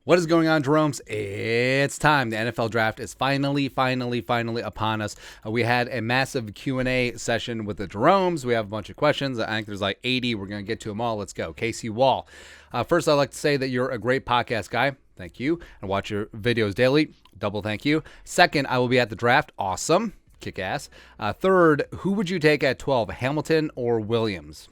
What is going on, Jeromes? It's time. The NFL draft is finally upon us. We had a massive Q&A session with the Jeromes. We have a bunch of questions. I think there's like 80. We're going to get to them all. Let's go. Casey Wall. First, I'd like to say that you're a great podcast guy. Thank you. I watch your videos daily. Double thank you. Second, I will be at the draft. Awesome. Kick ass. Third, who would you take at 12, Hamilton or Williams?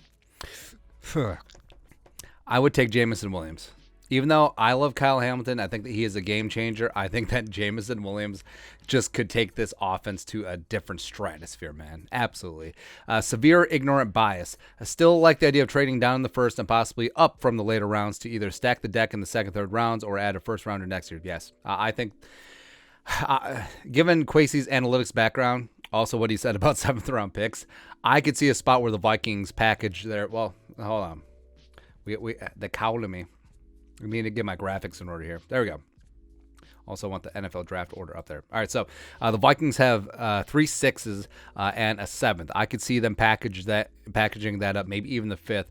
I would take Jameson Williams. Even though I love Kyle Hamilton, I think that he is a game changer. I think that Jameson Williams just could take this offense to a different stratosphere, man. Absolutely. Severe ignorant bias. I still like the idea of trading down in the first and possibly up from the later rounds to either stack the deck in the second, third rounds or add a first rounder next year. Yes, I think given Kwesi's analytics background, also what he said about seventh round picks, I could see a spot where the Vikings package their, well, hold on. The cow to me. I need to get my graphics in order here. There we go. Also want the NFL draft order up there. All right, so the Vikings have 3 6s and a 7th. I could see them packaging that up, maybe even the 5th,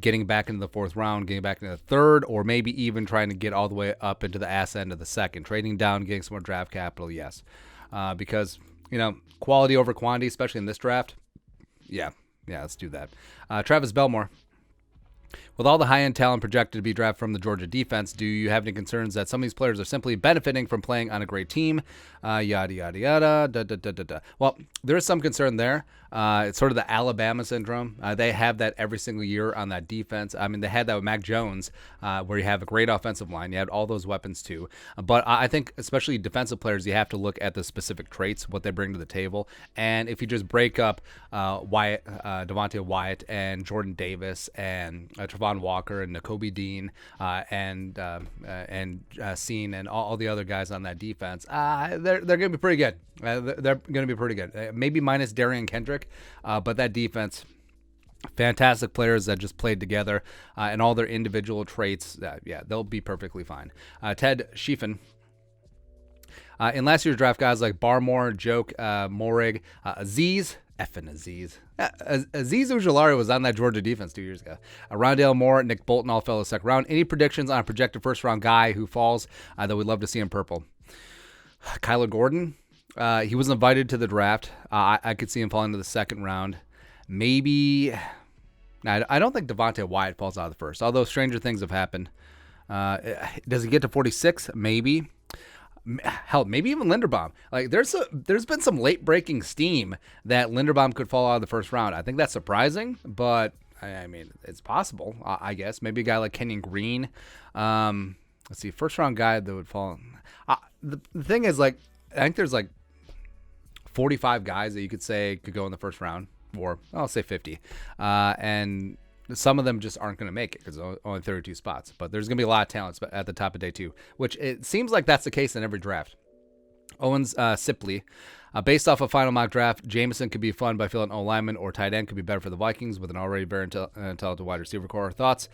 getting back into the 4th round, getting back into the 3rd, or maybe even trying to get all the way up into the ass end of the 2nd. Trading down, getting some more draft capital, yes. Because, quality over quantity, especially in this draft, yeah, let's do that. Travis Belmore. With all the high-end talent projected to be drafted from the Georgia defense, do you have any concerns that some of these players are simply benefiting from playing on a great team? Yada, yada, yada, da, da, da, da, da. Well, there is some concern there. It's sort of the Alabama syndrome. They have that every single year on that defense. I mean, they had that with Mac Jones, where you have a great offensive line. You had all those weapons, too. But I think, especially defensive players, you have to look at the specific traits, what they bring to the table. And if you just break up Devontae Wyatt and Jordan Davis and Travon Walker and Nakobe Dean and Seen and all the other guys on that defense, they're going to be pretty good. They're going to be pretty good. Maybe minus Darian Kendrick, but that defense, fantastic players that just played together and all their individual traits, they'll be perfectly fine. Ted Schiefen. In last year's draft, guys like Barmore, Joke, Morig, Aziz Ujulari was on that Georgia defense 2 years ago. Rondale Moore, Nick Bolton all fell the second round. Any predictions on a projected first-round guy who falls that we'd love to see in purple? Kyler Gordon. He was invited to the draft. I could see him falling to the second round. Maybe. I don't think Devontae Wyatt falls out of the first, although stranger things have happened. Does he get to 46? Maybe. Hell, maybe even Linderbaum. Like there's been some late breaking steam that Linderbaum could fall out of the first round. I think that's surprising, but I mean it's possible. I guess maybe a guy like Kenyon Green. Let's see, first round guy that would fall. The thing is, like, I think there's like 45 guys that you could say could go in the first round, or I'll say 50, and some of them just aren't going to make it because only 32 spots. But there's going to be a lot of talent at the top of day 2, which it seems like that's the case in every draft. Owens Sipley. Based off a final mock draft, Jameson could be fun by filling O lineman, or tight end could be better for the Vikings with an already very talented wide receiver core. Thoughts?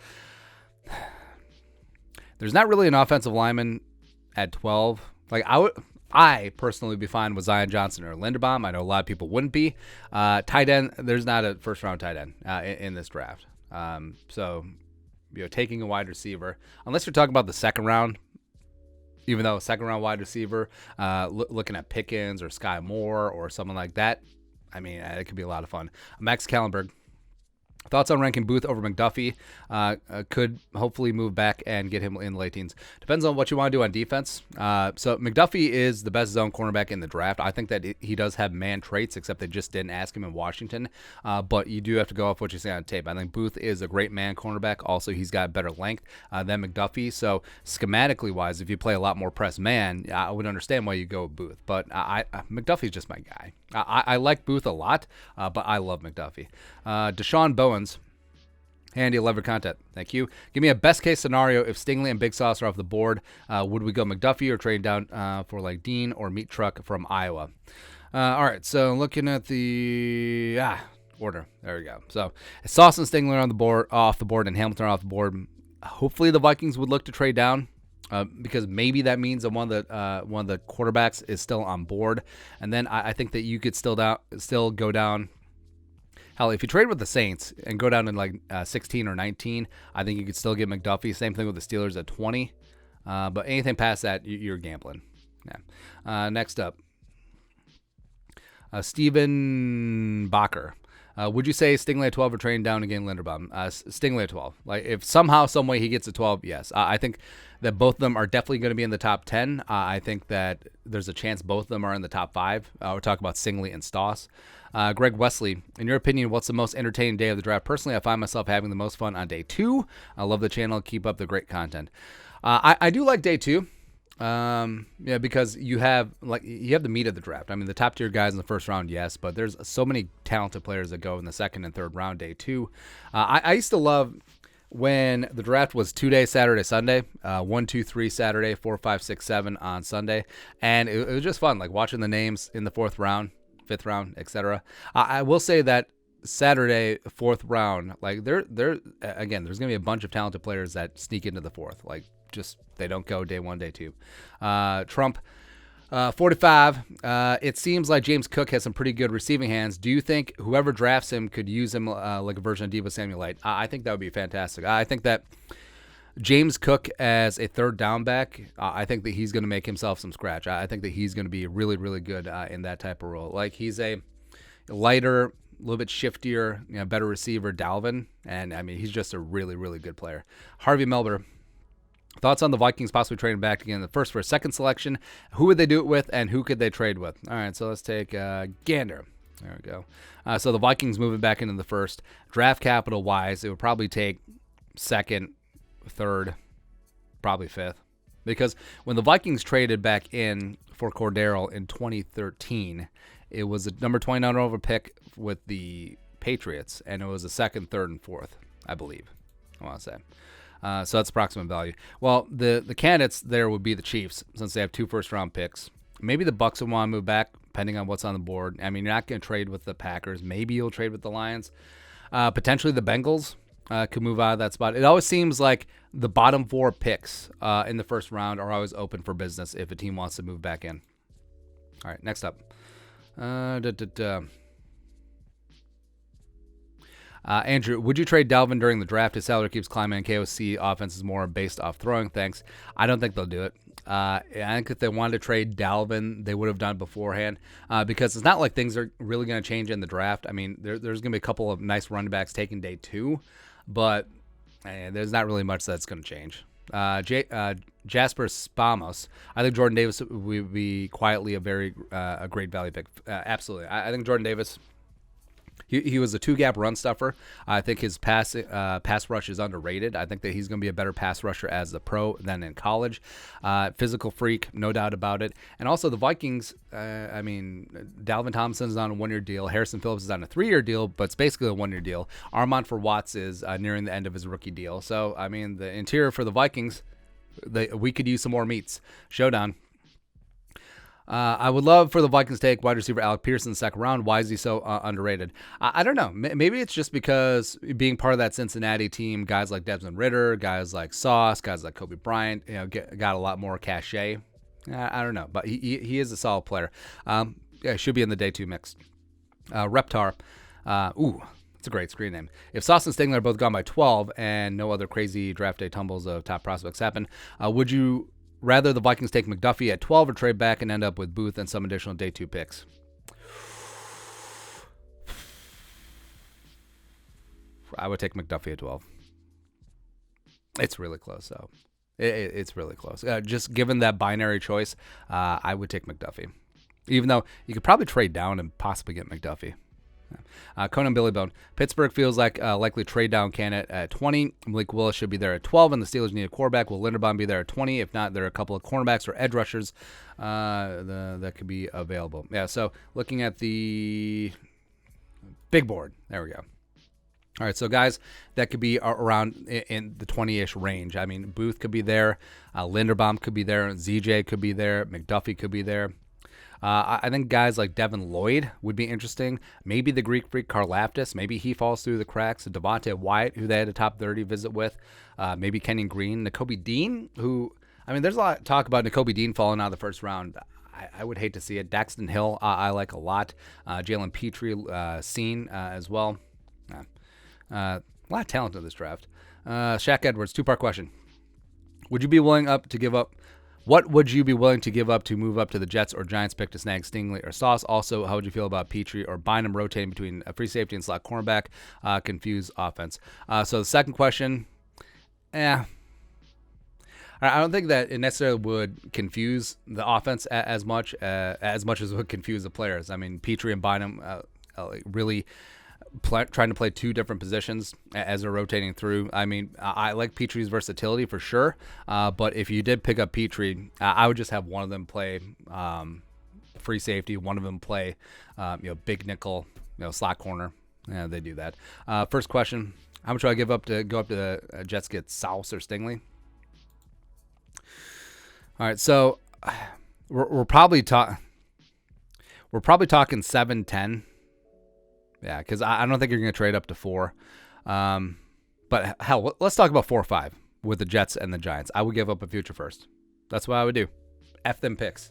There's not really an offensive lineman at 12. Like I personally would be fine with Zion Johnson or Linderbaum. I know a lot of people wouldn't be. Tight end, there's not a first round tight end in this draft. So, taking a wide receiver, unless you're talking about the second round, even though a second round wide receiver, looking at Pickens or Sky Moore or someone like that, I mean, it could be a lot of fun. Max Kallenberg. Thoughts on ranking Booth over McDuffie? Could hopefully move back and get him in the late teens. Depends on what you want to do on defense. So McDuffie is the best zone cornerback in the draft. I think that he does have man traits, except they just didn't ask him in Washington. But you do have to go off what you see on tape. I think Booth is a great man cornerback. Also, he's got better length than McDuffie. So schematically wise, if you play a lot more press man, I would understand why you go with Booth. But McDuffie's just my guy. I like Booth a lot, but I love McDuffie. Deshaun Bowens. Handy, love your content. Thank you. Give me a best case scenario if Stingley and Big Sauce are off the board. Would we go McDuffie or trade down for like Dean or Meat Truck from Iowa? All right, so looking at the order. There we go. So Sauce and Stingley are off the board, and Hamilton are off the board. Hopefully the Vikings would look to trade down. Because maybe that means that one of the quarterbacks is still on board, and then I think that you could still go down. Hell, if you trade with the Saints and go down in like 16 or 19, I think you could still get McDuffie. Same thing with the Steelers at 20. But anything past that, you're gambling. Yeah. Next up, Steven Bacher. Would you say Stingley at 12 or trading down again Linderbaum? Stingley at 12. Like if somehow, some way he gets a 12, yes. I think that both of them are definitely going to be in the top 10. I think that there's a chance both of them are in the top 5. We're talking about Stingley and Stoss. Greg Wesley, in your opinion, what's the most entertaining day of the draft? Personally, I find myself having the most fun on day 2. I love the channel. Keep up the great content. I do like day 2. Yeah, because you have the meat of the draft. I mean, the top tier guys in the first round, yes, but there's so many talented players that go in the second and third round, day 2. I used to love when the draft was 2 days, Saturday, Sunday, 1, 2, 3 Saturday, 4, 5, 6, 7 on Sunday, and it was just fun, like watching the names in the 4th round, 5th round, etc. I will say that Saturday, 4th round, like there's gonna be a bunch of talented players that sneak into the 4th, like. Just they don't go day 1, day 2. Trump, 45. It seems like James Cook has some pretty good receiving hands. Do you think whoever drafts him could use him like a version of Deebo Samuel? I think that would be fantastic. I think that James Cook as a third down back, I think that he's going to make himself some scratch. I think that he's going to be really, really good in that type of role. Like he's a lighter, a little bit shiftier, better receiver, Dalvin, and I mean he's just a really, really good player. Harvey Melber. Thoughts on the Vikings possibly trading back again in the first for a second selection? Who would they do it with, and who could they trade with? All right, so let's take Gander. There we go. So the Vikings moving back into the first. Draft capital-wise, it would probably take second, third, probably fifth. Because when the Vikings traded back in for Cordero in 2013, it was a number 29 over pick with the Patriots, and it was a second, third, and fourth, I believe, I want to say. So that's approximate value. Well, the candidates there would be the Chiefs, since they have 2 first-round picks. Maybe the Bucs would want to move back, depending on what's on the board. I mean, you're not going to trade with the Packers. Maybe you'll trade with the Lions. Potentially the Bengals could move out of that spot. It always seems like the bottom 4 picks in the first round are always open for business if a team wants to move back in. All right, next up. Andrew, would you trade Dalvin during the draft? His salary keeps climbing, and KOC offense is more based off throwing. Thanks. I don't think they'll do it. I think if they wanted to trade Dalvin, they would have done it beforehand because it's not like things are really going to change in the draft. I mean, there's going to be a couple of nice running backs taken day 2, but there's not really much that's going to change. Jasper Spamos, I think Jordan Davis would be quietly a great value pick. Absolutely. I think Jordan Davis... He was a 2-gap run stuffer. I think his pass rush is underrated. I think that he's going to be a better pass rusher as a pro than in college. Physical freak, no doubt about it. And also the Vikings, Dalvin Thompson's on a 1-year deal. Harrison Phillips is on a 3-year deal, but it's basically a 1-year deal. Armand for Watts is nearing the end of his rookie deal. So, I mean, the interior for the Vikings, we could use some more meats. Showdown. I would love for the Vikings to take wide receiver Alec Pierce in the second round. Why is he so underrated? I don't know. Maybe it's just because being part of that Cincinnati team, guys like Desmond Ridder, guys like Sauce, guys like Kobe Bryant, got a lot more cachet. I don't know, but he is a solid player. Should be in the day 2 mix. Reptar. It's a great screen name. If Sauce and Stingler are both gone by 12 and no other crazy draft day tumbles of top prospects happen, would you rather the Vikings take McDuffie at 12 or trade back and end up with Booth and some additional day 2 picks? I would take McDuffie at 12. It's really close, though. It's really close. Just given that binary choice, I would take McDuffie. Even though you could probably trade down and possibly get McDuffie. Conan Billy Bone. Pittsburgh feels like a likely trade down candidate at 20. Malik Willis should be there at 12, and the Steelers need a quarterback. Will Linderbaum be there at 20? If not, there are a couple of cornerbacks or edge rushers that could be available. Yeah, so looking at the big board. There we go. All right, so guys that could be around in the 20-ish range. I mean, Booth could be there. Linderbaum could be there. ZJ could be there. McDuffie could be there. I think guys like Devin Lloyd would be interesting. Maybe the Greek freak Karlaftis. Maybe he falls through the cracks. Devontae Wyatt, who they had a top 30 visit with. Maybe Kenyon Green. Nakobe Dean, who, I mean, there's a lot of talk about Nakobe Dean falling out of the first round. I would hate to see it. Daxton Hill, I like a lot. Jalen Petry, seen as well. A lot of talent in this draft. Shaq Edwards, 2-part question. Would you be willing up to give up? What would you be willing to give up to move up to the Jets or Giants pick to snag Stingley or Sauce? Also, how would you feel about Petry or Bynum rotating between a free safety and slot cornerback? Confuse offense. So the second question, I don't think that it necessarily would confuse the offense as much as it would confuse the players. I mean, Petry and Bynum really trying to play two different positions as they're rotating through. I mean, I like Petry's versatility for sure, but if you did pick up Petry, I would just have one of them play free safety, one of them play big nickel, slot corner. Yeah, they do that. First question: how much do I give up to go up to the Jets get Sauce or Stingley? All right, so we're probably talking 7-10. Yeah, because I don't think you're going to trade up to 4. But hell, let's talk about 4 or 5 with the Jets and the Giants. I would give up a future first. That's what I would do. F them picks.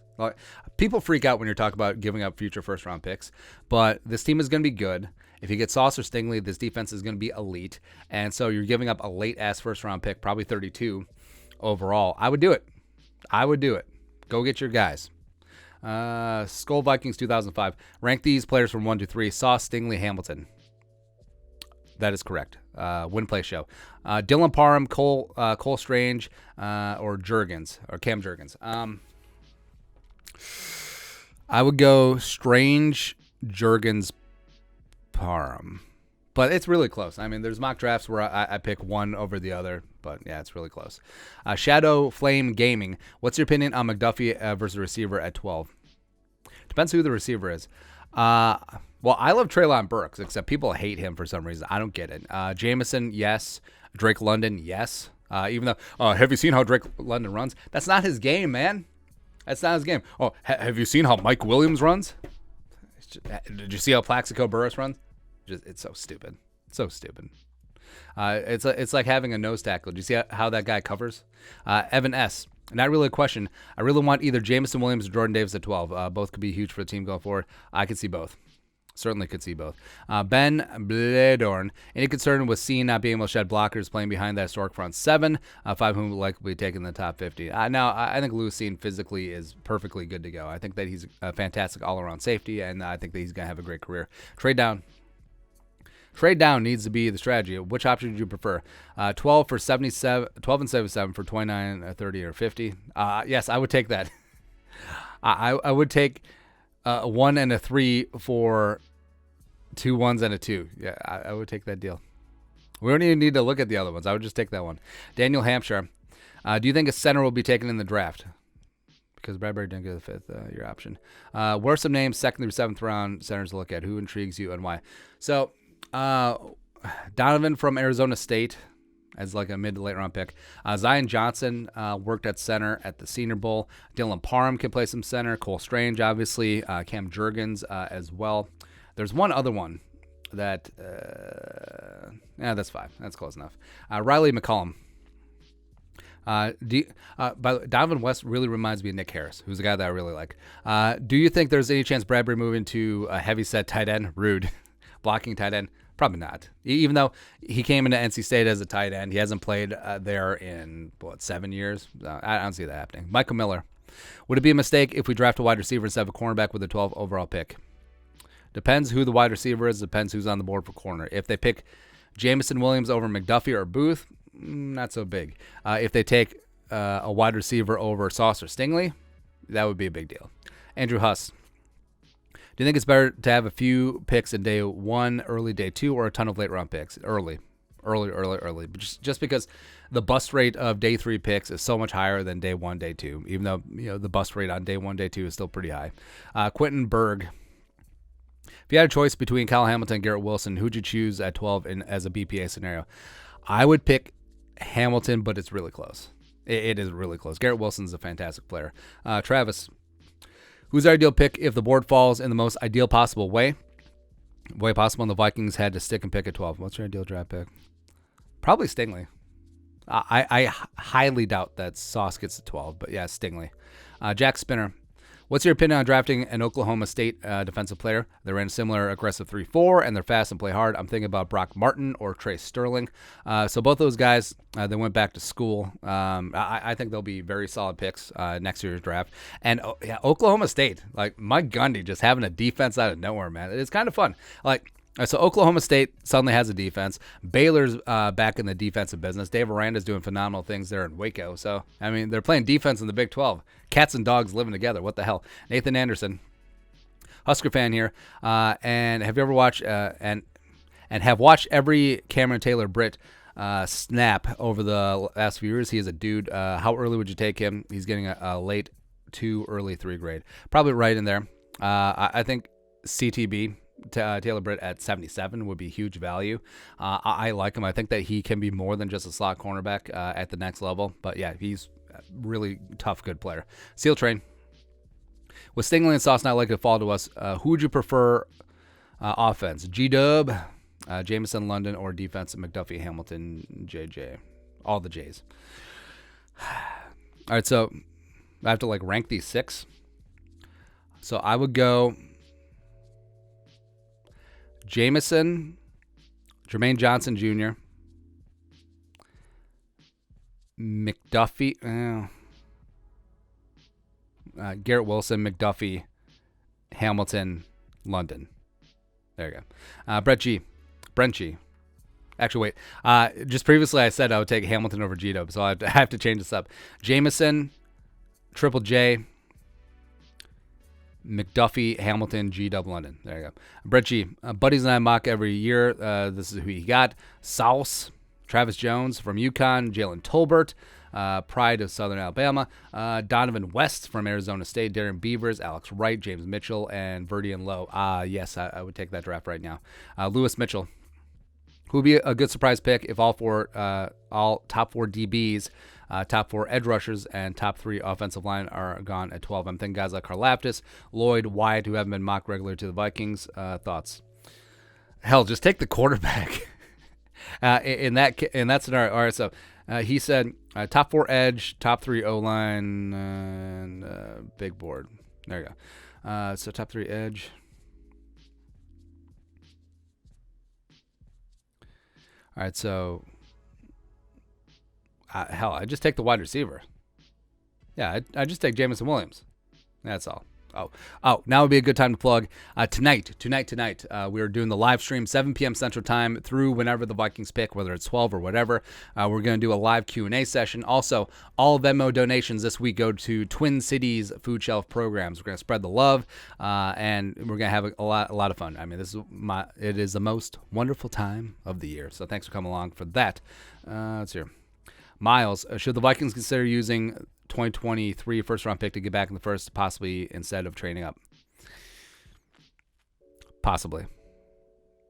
People freak out when you're talking about giving up future first round picks, but this team is going to be good. If you get Sauce or Stingley, this defense is going to be elite, and so you're giving up a late ass first round pick, probably 32 overall. I would do it. Go get your guys. Skull Vikings 2005. Rank these players from 1 to 3. Sauce, Stingley, Hamilton. That is correct. Win play show. Dylan Parham, Cole Strange, or Juergens, or Cam Juergens. I would go Strange, Juergens, Parham. But it's really close. I mean, there's mock drafts where I pick one over the other, but yeah, it's really close. Shadow Flame Gaming. What's your opinion on McDuffie versus receiver at 12? Depends who the receiver is. Well, I love Treylon Burks, except people hate him for some reason. I don't get it. Jameson, yes. Drake London, yes. Even though, have you seen how Drake London runs? That's not his game, man. That's not his game. Oh, have you seen how Mike Williams runs? Did you see how Plaxico Burress runs? It's so stupid. It's like having a nose tackle. Do you see how that guy covers? Evan S. Not really a question. I really want either Jameson Williams or Jordan Davis at 12. Both could be huge for the team going forward. I could see both. Certainly could see both. Ben Bledorn. Any concern with Sean not being able to shed blockers playing behind that historic front 7? 5 whom will likely be taken in the top 50. Now, I think Lewis Sean physically is perfectly good to go. I think that he's a fantastic all-around safety, and I think that he's going to have a great career. Trade down needs to be the strategy. Which option do you prefer? 12 for 77, 12 and 77 for 29, 30, or 50. Yes, I would take that. I would take a 1 and a 3 for 2 1s and a 2. Yeah, I would take that deal. We don't even need to look at the other ones. I would just take that one. Daniel Hampshire. Do you think a center will be taken in the draft? Because Bradbury didn't get the 5th, your option. What are some names, 2nd through 7th round centers to look at? Who intrigues you and why? So, Donovan from Arizona State as like a mid to late round pick. Zion Johnson worked at center at the Senior Bowl. Dylan Parham can play some center. Cole Strange, obviously. Cam Juergens as well. There's one other one that, that's 5. That's close enough. Riley McCollum. Donovan West really reminds me of Nick Harris, who's a guy that I really like. Do you think there's any chance Bradbury moving to a heavy set tight end? Rude. Blocking tight end? Probably not. Even though he came into NC State as a tight end, he hasn't played there in, 7 years? I don't see that happening. Michael Miller. Would it be a mistake if we draft a wide receiver instead of a cornerback with a 12 overall pick? Depends who the wide receiver is. Depends who's on the board for corner. If they pick Jameson Williams over McDuffie or Booth, not so big. If they take a wide receiver over Sauce or Stingley, that would be a big deal. Andrew Huss. Do you think it's better to have a few picks in day 1, early day 2, or a ton of late round picks? Early. But just because the bust rate of day 3 picks is so much higher than day 1, day 2, even though the bust rate on day 1, day 2 is still pretty high. Quentin Berg. If you had a choice between Kyle Hamilton and Garrett Wilson, who'd you choose at 12 as a BPA scenario? I would pick Hamilton, but it's really close. It is really close. Garrett Wilson's a fantastic player. Travis. Who's our ideal pick if the board falls in the most ideal possible way possible, and the Vikings had to stick and pick at 12? What's your ideal draft pick? Probably Stingley. I highly doubt that Sauce gets to 12, but yeah, Stingley. Jack Spinner. What's your opinion on drafting an Oklahoma State defensive player? They ran a similar aggressive 3-4, and they're fast and play hard. I'm thinking about Brock Martin or Trey Sterling. So both those guys, they went back to school. I think they'll be very solid picks next year's draft. And Oklahoma State, like Mike Gundy just having a defense out of nowhere, man. It's kind of fun. So Oklahoma State suddenly has a defense. Baylor's back in the defensive business. Dave Aranda's doing phenomenal things there in Waco. So, I mean, they're playing defense in the Big 12. Cats and dogs living together. What the hell? Nathan Anderson, Husker fan here. And have you ever watched and have watched every Cameron Taylor-Britt snap over the last few years? He is a dude. How early would you take him? He's getting a late 2, early 3 grade. Probably right in there. I think CTB, Taylor-Britt at 77 would be huge value. I like him. I think that he can be more than just a slot cornerback at the next level. But yeah, he's a really tough, good player. Seal Train. With Stingley and Sauce not likely to fall to us, who would you prefer offense? G-Dub, Jameson, London, or defense McDuffie, Hamilton, JJ? All the J's. All right, so I have to rank these 6. So I would go Jameson, Jermaine Johnson Jr., McDuffie, Garrett Wilson, McDuffie, Hamilton, London. There you go. Brent G. Actually, wait. Just previously I said I would take Hamilton over G-Dub, so I have to change this up. Jameson, Triple J, McDuffie, Hamilton, G-Dub, London. There you go. Brett G. Buddies and I mock every year. This is who he got. Sauce, Travis Jones from UConn, Jalen Tolbert, Pride of Southern Alabama, Donovan West from Arizona State, Darren Beavers, Alex Wright, James Mitchell, and Verdian Lowe. Yes, I would take that draft right now. Lewis Mitchell, who would be a good surprise pick if all top 4 DBs, top 4 edge rushers, and top 3 offensive line are gone at 12. I'm thinking guys like Karlaftis, Lloyd, Wyatt, who haven't been mocked regularly to the Vikings. Thoughts? Hell, just take the quarterback. In that scenario. All right, so he said top 4 edge, top 3 O-line, and big board. There you go. So top 3 edge. All right, so hell, I just take the wide receiver. Yeah, I just take Jameson Williams. That's all. Oh, now would be a good time to plug. Tonight, we are doing the live stream, 7 p.m. Central Time through whenever the Vikings pick, whether it's 12 or whatever. We're going to do a live Q&A session. Also, all Venmo donations this week go to Twin Cities Food Shelf Programs. We're going to spread the love, and we're going to have a lot of fun. I mean, it is the most wonderful time of the year. So thanks for coming along for that. Let's hear. Miles, should the Vikings consider using 2023 first-round pick to get back in the first, possibly instead of trading up? Possibly.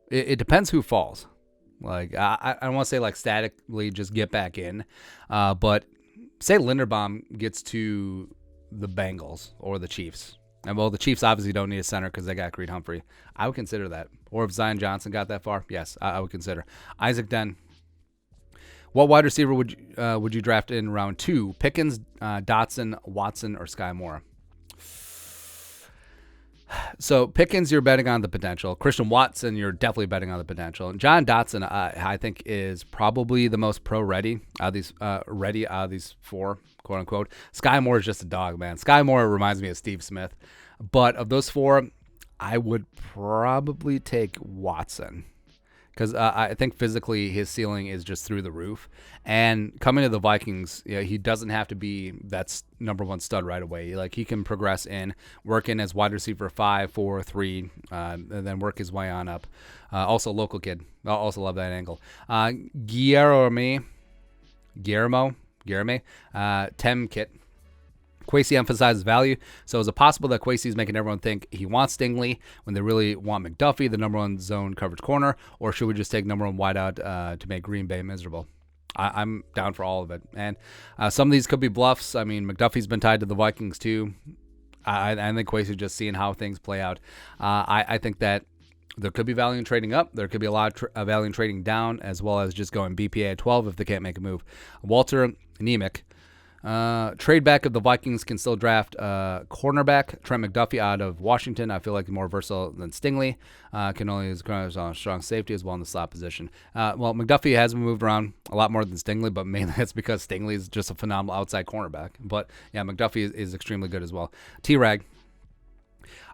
It depends who falls. I don't want to say statically just get back in, but say Linderbaum gets to the Bengals or the Chiefs. And well, the Chiefs obviously don't need a center because they got Creed Humphrey. I would consider that. Or if Zion Johnson got that far, yes, I would consider. Isaac Den. What wide receiver would you draft in round 2? Pickens, Dotson, Watson, or Sky Moore? So Pickens, you're betting on the potential. Christian Watson, you're definitely betting on the potential. John Dotson, I think, is probably the most pro-ready out of these 4, quote unquote. Sky Moore is just a dog, man. Sky Moore reminds me of Steve Smith. But of those 4, I would probably take Watson. Because I think physically his ceiling is just through the roof. And coming to the Vikings, he doesn't have to be that number 1 stud right away. He can progress in, work in as wide receiver 5, 4, 3, and then work his way on up. Also local kid. I also love that angle. Guillermo, Tem Kit. Kwesi emphasizes value, so is it possible that Kwesi is making everyone think he wants Stingley when they really want McDuffie, the number 1 zone coverage corner, or should we just take number 1 wideout to make Green Bay miserable? I'm down for all of it. And some of these could be bluffs. I mean, McDuffie's been tied to the Vikings too. I think Kwesi's just seeing how things play out. I think that there could be value in trading up. There could be a lot of value in trading down, as well as just going BPA at 12 if they can't make a move. Walter Nemec. Trade back if the Vikings can still draft cornerback Trent McDuffie out of Washington. I feel like he's more versatile than Stingley. Can only use on strong safety as well in the slot position. Well, McDuffie has been moved around a lot more than Stingley, but mainly it's because Stingley is just a phenomenal outside cornerback. But yeah, McDuffie is extremely good as well. T-Rag.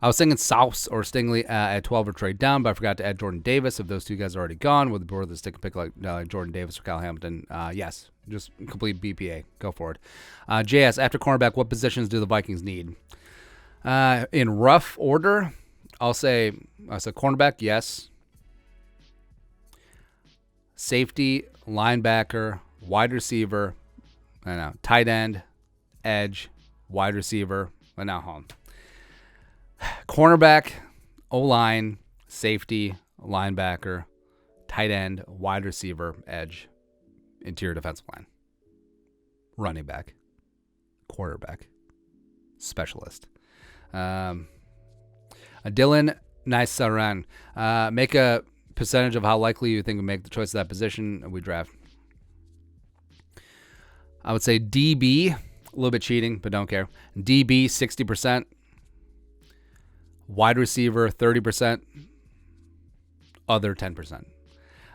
I was thinking South or Stingley at 12 or trade down, but I forgot to add Jordan Davis. If those two guys are already gone, would the board the stick and pick like Jordan Davis or Kyle Hamilton? Yes, just complete BPA. Go for it. JS, after cornerback, what positions do the Vikings need? In rough order, I'll say cornerback, yes. Safety, linebacker, wide receiver, tight end, edge, wide receiver. Hold on. Cornerback, O-line, safety, linebacker, tight end, wide receiver, edge, interior defensive line, running back, quarterback, specialist. Dylan Nice-Saran, make a percentage of how likely you think we make the choice of that position we draft. I would say DB, a little bit cheating, but don't care. DB, 60%. Wide receiver, 30%. Other, 10%.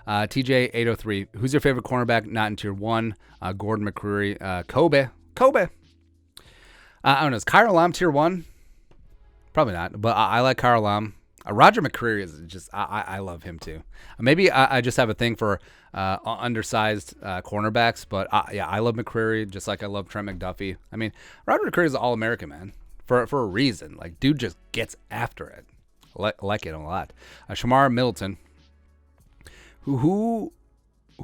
TJ, 803. Who's your favorite cornerback not in tier 1? Gordon McCreary. Kobe. I don't know. Is Kyra Lam tier 1? Probably not, but I like Kyra Lam. Roger McCreary is just, I love him too. Maybe I just have a thing for undersized cornerbacks, but yeah, I love McCreary just like I love Trent McDuffie. I mean, Roger McCreary is an All-American, man. For a reason. Like, dude just gets after it. Like it a lot. Shamar Middleton.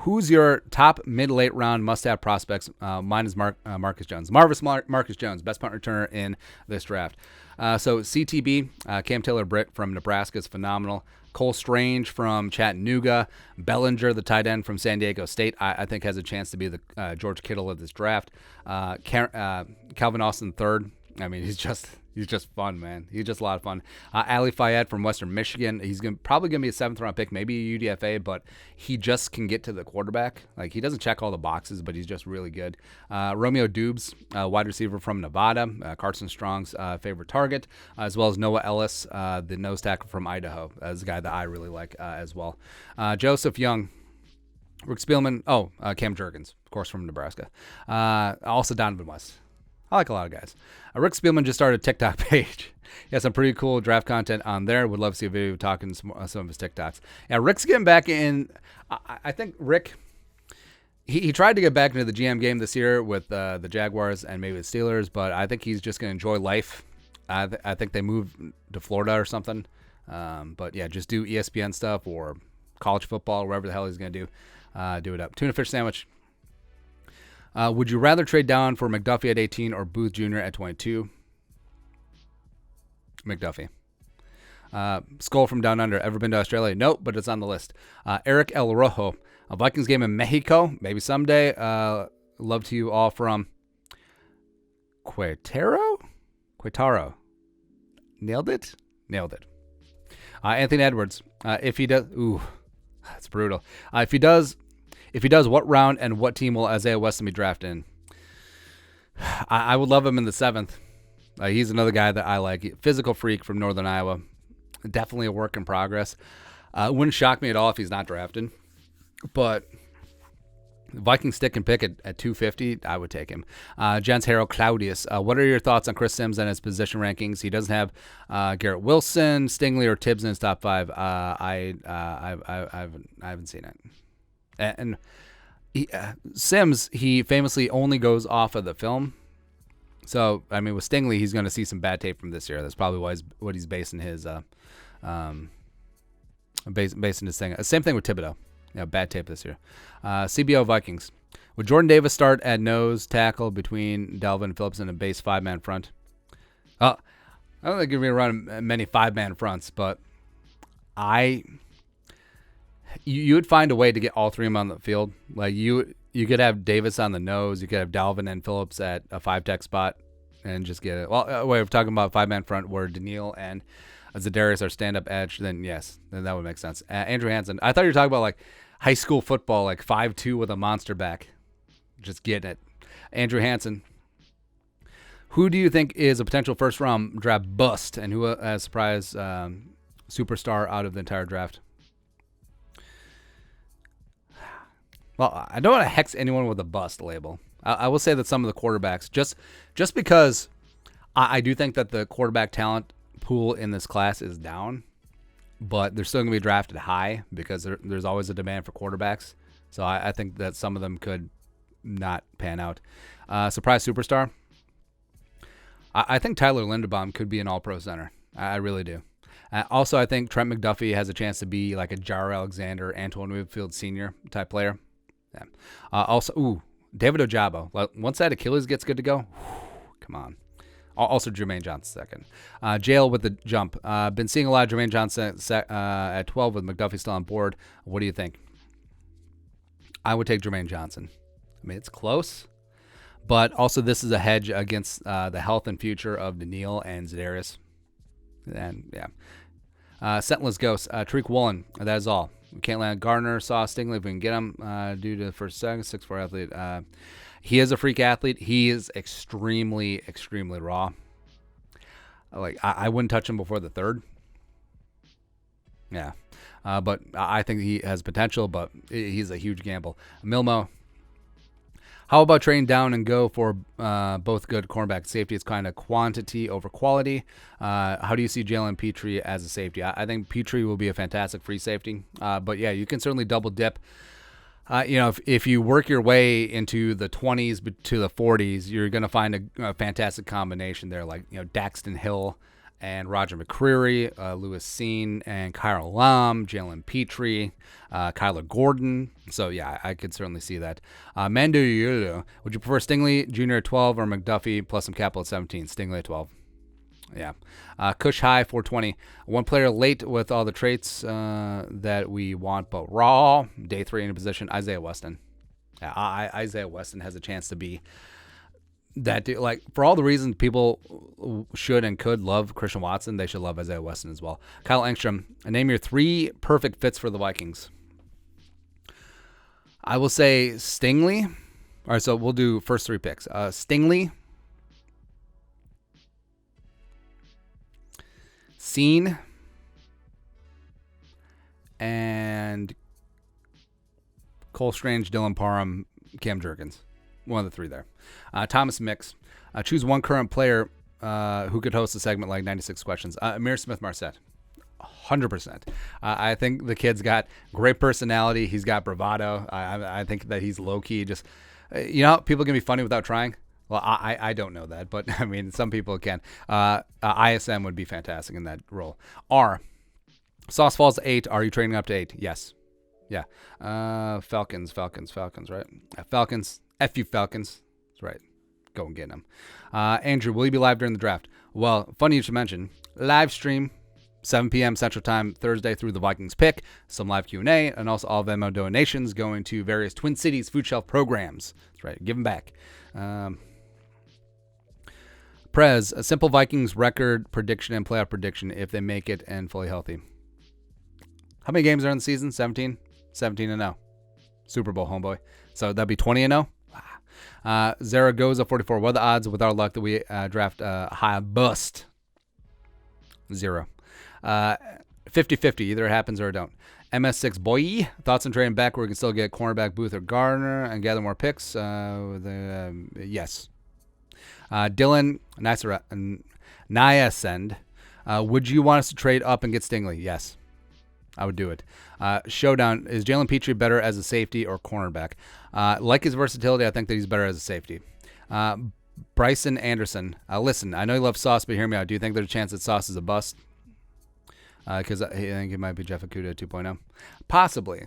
Who's your top mid-late round must-have prospects? Mine is Marcus Jones. Marcus Jones, best punt returner in this draft. So CTB, Cam Taylor-Britt from Nebraska is phenomenal. Cole Strange from Chattanooga. Bellinger, the tight end from San Diego State, I think has a chance to be the George Kittle of this draft. Calvin Austin III. I mean, he's just fun, man. He's just a lot of fun. Ali Fayed from Western Michigan. He's probably going to be a 7th-round pick, maybe a UDFA, but he just can get to the quarterback. Like, he doesn't check all the boxes, but he's just really good. Romeo Dubes, wide receiver from Nevada. Carson Strong's favorite target, as well as Noah Ellis, the nose tackle from Idaho. That's a guy that I really like as well. Joseph Young. Rick Spielman. Cam Jurgens, of course, from Nebraska. Also Donovan West. I like a lot of guys. Rick Spielman just started a TikTok page. He has some pretty cool draft content on there. Would love to see a video talking some of his TikToks. Yeah, Rick's getting back in. I think Rick, he tried to get back into the GM game this year with the Jaguars and maybe the Steelers, but I think he's just going to enjoy life. I think they moved to Florida or something. But yeah, just do ESPN stuff or college football, or whatever the hell he's going to do. Do it up. Tuna fish sandwich. Would you rather trade down for McDuffie at 18 or Booth Jr. at 22? McDuffie. Skull from Down Under. Ever been to Australia? Nope, but it's on the list. Eric El Rojo. A Vikings game in Mexico. Maybe someday. Love to you all from Quetaro? Nailed it. Anthony Edwards. If he does... Ooh, that's brutal. If he does, what round and what team will Isaiah Weston be drafted in? I would love him in the 7th. He's another guy that I like. Physical freak from Northern Iowa. Definitely a work in progress. It wouldn't shock me at all if he's not drafted. But Vikings stick and pick at 250, I would take him. Jens Harold Claudius. What are your thoughts on Chris Sims and his position rankings? He doesn't have Garrett Wilson, Stingley, or Tibbs in his top 5. I haven't seen it. And Sims, he famously only goes off of the film. So, I mean, with Stingley, he's going to see some bad tape from this year. That's probably what he's basing his basing his thing. Same thing with Thibodeau. Yeah, bad tape this year. CBO Vikings. Would Jordan Davis start at nose tackle between Dalvin and Phillips in a base 5-man front? I don't think you're going to run many 5-man fronts, but you would find a way to get all three of them on the field. Like you could have Davis on the nose. You could have Dalvin and Phillips at a 5-tech spot and just get it. Well, wait, we're talking about 5-man front where Daniil and Zadarius are stand-up edge. Then yes, then that would make sense. Andrew Hansen. I thought you were talking about like high school football, like 5'2" with a monster back. Just getting it. Andrew Hansen. Who do you think is a potential first-round draft bust, and who has surprise superstar out of the entire draft? Well, I don't want to hex anyone with a bust label. I will say that some of the quarterbacks, just because I do think that the quarterback talent pool in this class is down, but they're still going to be drafted high because there's always a demand for quarterbacks. So I think that some of them could not pan out. Surprise superstar? I think Tyler Linderbaum could be an all-pro center. I really do. Also, I think Trent McDuffie has a chance to be like a Jar Alexander, Antoine Winfield Sr. type player. Yeah. Also, David Ojabo. Once that Achilles gets good to go, come on. Also, Jermaine Johnson second. Jail with the jump. Been seeing a lot of Jermaine Johnson at 12 with McDuffie still on board. What do you think? I would take Jermaine Johnson. I mean, it's close. But also, this is a hedge against the health and future of Daniil and Zedarius. And, yeah. Sentinel's Ghost. Tariq Woolen. That is all. We can't land Gardner, Sauce, Stingley if we can get him due to the first second. 6'4" athlete. He is a freak athlete. He is extremely, extremely raw. Like, I wouldn't touch him before the third. Yeah. But I think he has potential, but he's a huge gamble. Milmo. How about trading down and go for both good cornerback and safety? It's kind of quantity over quality. How do you see Jalen Petry as a safety? I think Petry will be a fantastic free safety. But, yeah, you can certainly double dip. If you work your way into the 20s to the 40s, you're going to find a fantastic combination there, like Daxton Hill and Roger McCreary, Lewis Seen and Kyle Lam, Jalen Petry, Kyler Gordon. So, yeah, I could certainly see that. Mando Yulu, would you prefer Stingley Jr. at 12 or McDuffie plus some capital at 17? Stingley at 12. Yeah. Kush High 420. One player late with all the traits that we want, but raw. Day 3 in a position. Isaiah Weston. Yeah, Isaiah Weston has a chance to be that dude. Like, for all the reasons people should and could love Christian Watson, they should love Isaiah Weston as well. Kyle Engstrom. Name your 3 perfect fits for the Vikings. I will say Stingley. All right, so we'll do first 3 picks. Stingley. Seen and Cole Strange, Dylan Parham, Cam Jurgens. One of the 3 there. Thomas Mix. Choose one current player who could host a segment like 96 Questions. Amir Smith-Marset. 100%. I think the kid's got great personality. He's got bravado. I think that he's low-key. Just, people can be funny without trying. Well, I don't know that, but I mean, some people can. ISM would be fantastic in that role. R. Sauce falls to 8. Are you trading up to 8? Yes. Yeah. Falcons, right? Falcons. F you, Falcons. That's right. Go and get them. Andrew, will you be live during the draft? Well, funny you should mention. Live stream, 7 p.m. Central Time, Thursday through the Vikings pick, some live Q&A, and also all Venmo donations going to various Twin Cities food shelf programs. That's right. Give them back. Prez, a simple Vikings record prediction and playoff prediction if they make it and fully healthy. How many games are in the season? 17? 17-0. Super Bowl, homeboy. So that'd be 20-0? Zaragoza, 44. What are the odds with our luck that we draft high bust? 0. 50-50. Either it happens or it don't. MS6 boy. Thoughts on trading back where we can still get cornerback Booth or Gardner and gather more picks? Yes. Dylan Nyasend. Would you want us to trade up and get Stingley? Yes. I would do it. Showdown. Is Jalen Petry better as a safety or cornerback? Like his versatility, I think that he's better as a safety. Bryson Anderson. Listen, I know you love Sauce, but hear me out. Do you think there's a chance that Sauce is a bust? Because I think it might be Jeff Okudah 2.0. Possibly.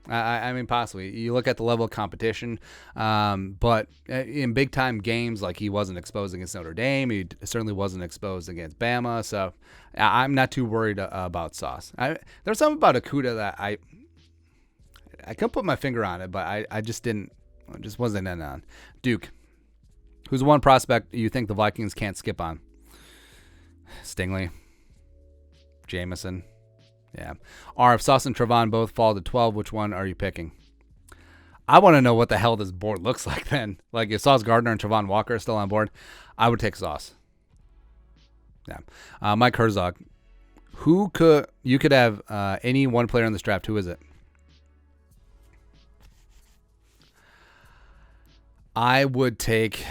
I mean, possibly. You look at the level of competition, but in big-time games, like he wasn't exposed against Notre Dame. He certainly wasn't exposed against Bama, so I'm not too worried about Sauce. There's something about Okudah that I couldn't put my finger on it, but I just didn't. I just wasn't in on. Duke. Who's one prospect you think the Vikings can't skip on? Stingley. Jameson. Yeah. If Sauce and Trevon both fall to 12, which one are you picking? I want to know what the hell this board looks like then. Like if Sauce Gardner and Travon Walker are still on board, I would take Sauce. Yeah. Mike Herzog. You could have any one player in this draft. Who is it? I would take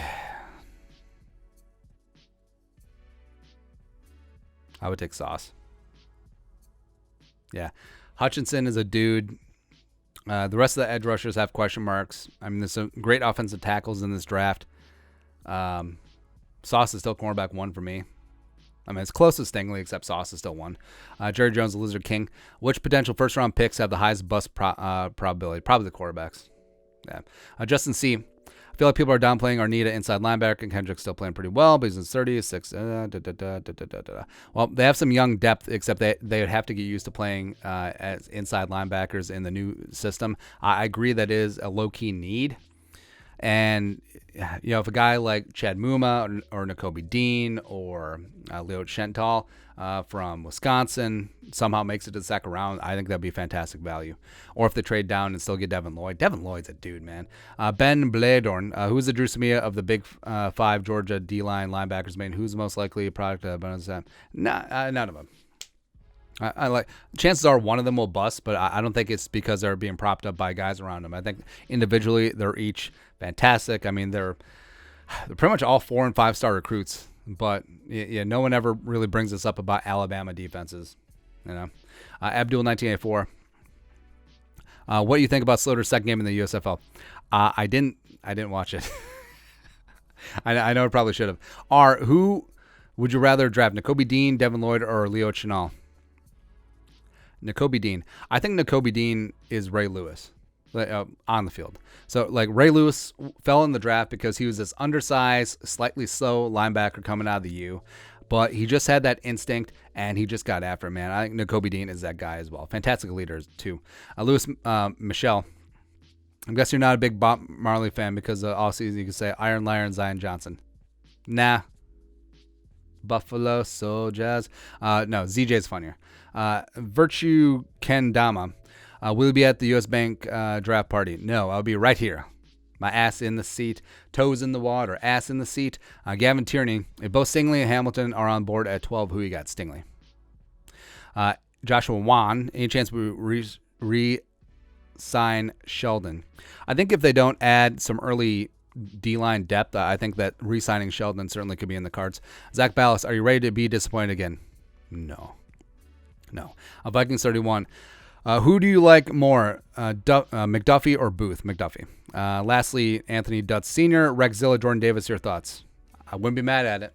Sauce. Yeah. Hutchinson is a dude. The rest of the edge rushers have question marks. I mean, there's some great offensive tackles in this draft. Sauce is still cornerback 1 for me. I mean, it's close to Stingley, except Sauce is still 1. Jerry Jones, the Lizard King. Which potential first-round picks have the highest bust probability? Probably the quarterbacks. Yeah. Justin C. I feel like people are downplaying Arnita inside linebacker, and Kendrick's still playing pretty well, but he's in 36. Well, they have some young depth, except they would have to get used to playing as inside linebackers in the new system. I agree that is a low-key need. And, if a guy like Chad Muma or Nakobe Dean or Leo Schental from Wisconsin somehow makes it to the second round, I think that'd be fantastic value. Or if they trade down and still get Devin Lloyd. Devin Lloyd's a dude, man. Ben Bledorn, who's the Drew Samia of the Big 5 Georgia D-line linebackers, man? Who's most likely a product of none of them. I like chances are one of them will bust, but I don't think it's because they're being propped up by guys around them. I think individually they're each fantastic. I mean, they're pretty much all 4- and 5-star recruits, but no one ever really brings us up about Alabama defenses. Abdul 1984. What do you think about Sloter's second game in the USFL? I didn't watch it. I know I probably should have. Who would you rather draft, Nakobe Dean, Devin Lloyd, or Leo Chenal? Nakobe Dean. I think Nakobe Dean is Ray Lewis on the field. So, Ray Lewis fell in the draft because he was this undersized, slightly slow linebacker coming out of the U, but he just had that instinct, and he just got after it, man. I think Nakobe Dean is that guy as well. Fantastic leader, too. Lewis Michelle. I guess you're not a big Bob Marley fan because all season you can say Iron Lion Zion Johnson. Nah. Buffalo Soldiers. No, ZJ's funnier. Virtue Kendama. Will you be at the U.S. Bank draft party? No, I'll be right here. My ass in the seat, toes in the water, ass in the seat. Gavin Tierney. If both Stingley and Hamilton are on board at 12, who you got? Stingley. Joshua Wan. Any chance we re-sign Sheldon? I think if they don't add some early D-line depth, I think that re-signing Sheldon certainly could be in the cards. Zach Ballas, are you ready to be disappointed again? No. Vikings 31. Who do you like more, McDuffie or Booth? McDuffie. Lastly, Anthony Dutz Sr., Rexzilla, Jordan Davis, your thoughts? I wouldn't be mad at it.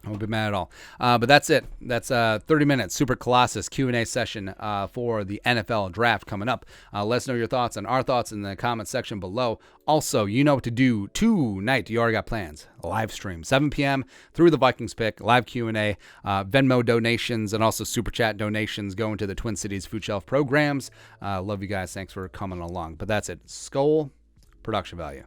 I won't be mad at all. But that's it. That's 30 minutes Super Colossus Q&A session for the NFL draft coming up. Let us know your thoughts and our thoughts in the comment section below. Also, you know what to do tonight. You already got plans. Live stream, 7 p.m. through the Vikings pick, live Q&A, Venmo donations, and also Super Chat donations going to the Twin Cities Food Shelf programs. Love you guys. Thanks for coming along. But that's it. Skull production value.